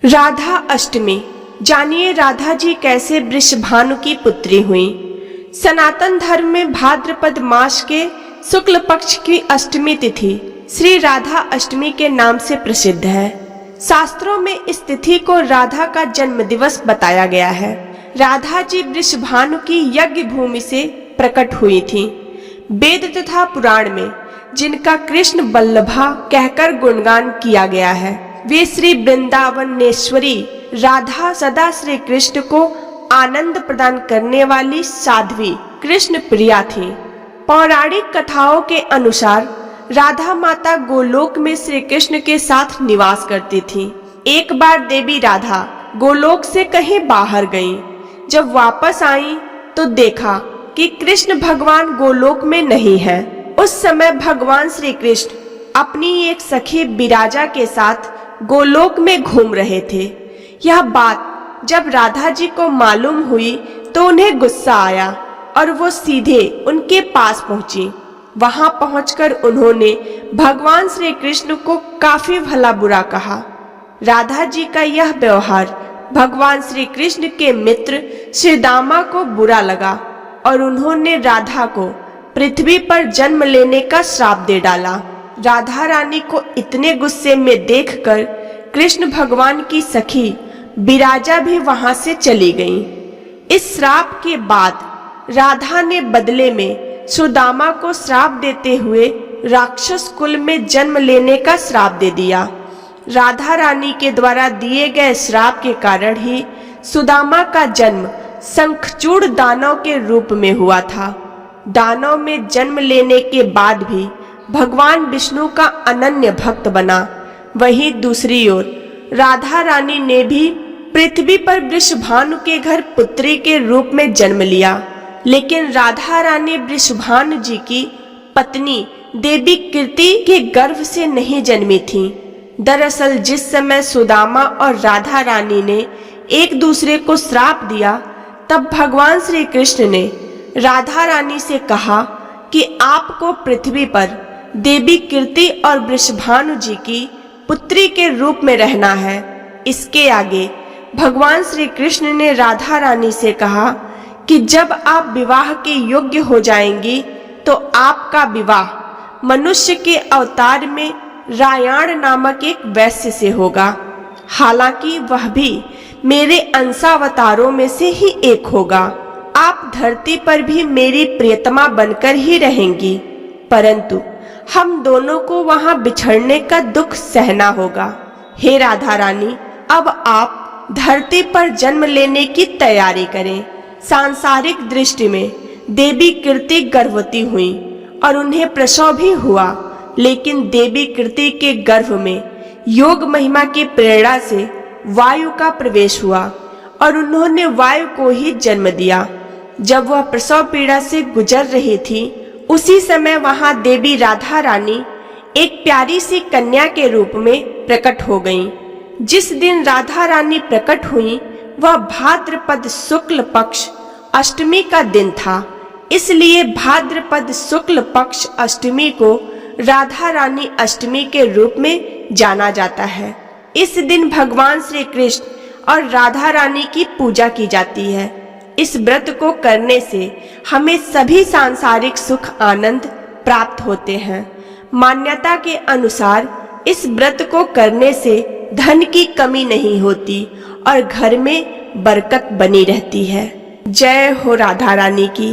राधा अष्टमी। जानिए राधा जी कैसे वृषभानु की पुत्री हुई। सनातन धर्म में भाद्रपद मास के शुक्ल पक्ष की अष्टमी तिथि श्री राधा अष्टमी के नाम से प्रसिद्ध है। शास्त्रों में इस तिथि को राधा का जन्म दिवस बताया गया है। राधा जी वृषभानु की यज्ञ भूमि से प्रकट हुई थी। वेद तथा पुराण में जिनका कृष्ण बल्लभा कहकर गुणगान किया गया है, वे श्री वृंदावनेश्वरी राधा सदा श्री कृष्ण को आनंद प्रदान करने वाली साध्वी कृष्ण प्रिया थी। पौराणिक कथाओं के अनुसार राधा माता गोलोक में श्री कृष्ण के साथ निवास करती थी। एक बार देवी राधा गोलोक से कहीं बाहर गई। जब वापस आई तो देखा कि कृष्ण भगवान गोलोक में नहीं है। उस समय भगवान श्री कृष्ण अपनी एक सखी विराजा के साथ गोलोक में घूम रहे थे। यह बात जब राधा जी को मालूम हुई तो उन्हें गुस्सा आया और वो सीधे उनके पास पहुंची। वहां पहुंचकर उन्होंने भगवान श्री कृष्ण को काफी भला बुरा कहा। राधा जी का यह व्यवहार भगवान श्री कृष्ण के मित्र श्रीदामा को बुरा लगा और उन्होंने राधा को पृथ्वी पर जन्म लेने का श्राप दे डाला। राधा रानी को इतने गुस्से में देखकर कृष्ण भगवान की सखी विराजा भी वहां से चली गईं। इस श्राप के बाद राधा ने बदले में सुदामा को श्राप देते हुए राक्षस कुल में जन्म लेने का श्राप दे दिया। राधा रानी के द्वारा दिए गए श्राप के कारण ही सुदामा का जन्म शंखचूड़ दानव के रूप में हुआ था। दानव में जन्म लेने के बाद भी भगवान विष्णु का अनन्य भक्त बना। वहीं दूसरी ओर राधा रानी ने भी पृथ्वी पर वृषभानु के घर पुत्री के रूप में जन्म लिया। लेकिन राधा रानी वृषभानु जी की पत्नी देवी कीर्ति के गर्भ से नहीं जन्मी थी। दरअसल जिस समय सुदामा और राधा रानी ने एक दूसरे को श्राप दिया, तब भगवान श्री कृष्ण ने राधा रानी से कहा कि आपको पृथ्वी पर देवी कीर्ति और वृषभानु जी की पुत्री के रूप में रहना है। इसके आगे भगवान श्री कृष्ण ने राधा रानी से कहा कि जब आप विवाह के योग्य हो जाएंगी तो आपका विवाह मनुष्य के अवतार में रायाण नामक एक वैश्य से होगा। हालांकि वह भी मेरे अंशावतारों में से ही एक होगा। आप धरती पर भी मेरी प्रियतमा बनकर ही रहेंगी, परंतु हम दोनों को वहां बिछड़ने का दुख सहना होगा। हे राधा रानी, अब आप धरती पर जन्म लेने की तैयारी करें। सांसारिक दृष्टि में देवी कीर्ति गर्भवती हुई और उन्हें प्रसव भी हुआ, लेकिन देवी कीर्ति के गर्भ में योग महिमा की प्रेरणा से वायु का प्रवेश हुआ और उन्होंने वायु को ही जन्म दिया। जब वह प्रसव पीड़ा से गुजर रही थी, उसी समय वहां देवी राधा रानी एक प्यारी सी कन्या के रूप में प्रकट हो गईं। जिस दिन राधा रानी प्रकट हुई वह भाद्रपद शुक्ल पक्ष अष्टमी का दिन था। इसलिए भाद्रपद शुक्ल पक्ष अष्टमी को राधा रानी अष्टमी के रूप में जाना जाता है। इस दिन भगवान श्री कृष्ण और राधा रानी की पूजा की जाती है। इस व्रत को करने से हमें सभी सांसारिक सुख आनंद प्राप्त होते हैं। मान्यता के अनुसार इस व्रत को करने से धन की कमी नहीं होती और घर में बरकत बनी रहती है। जय हो राधा रानी की।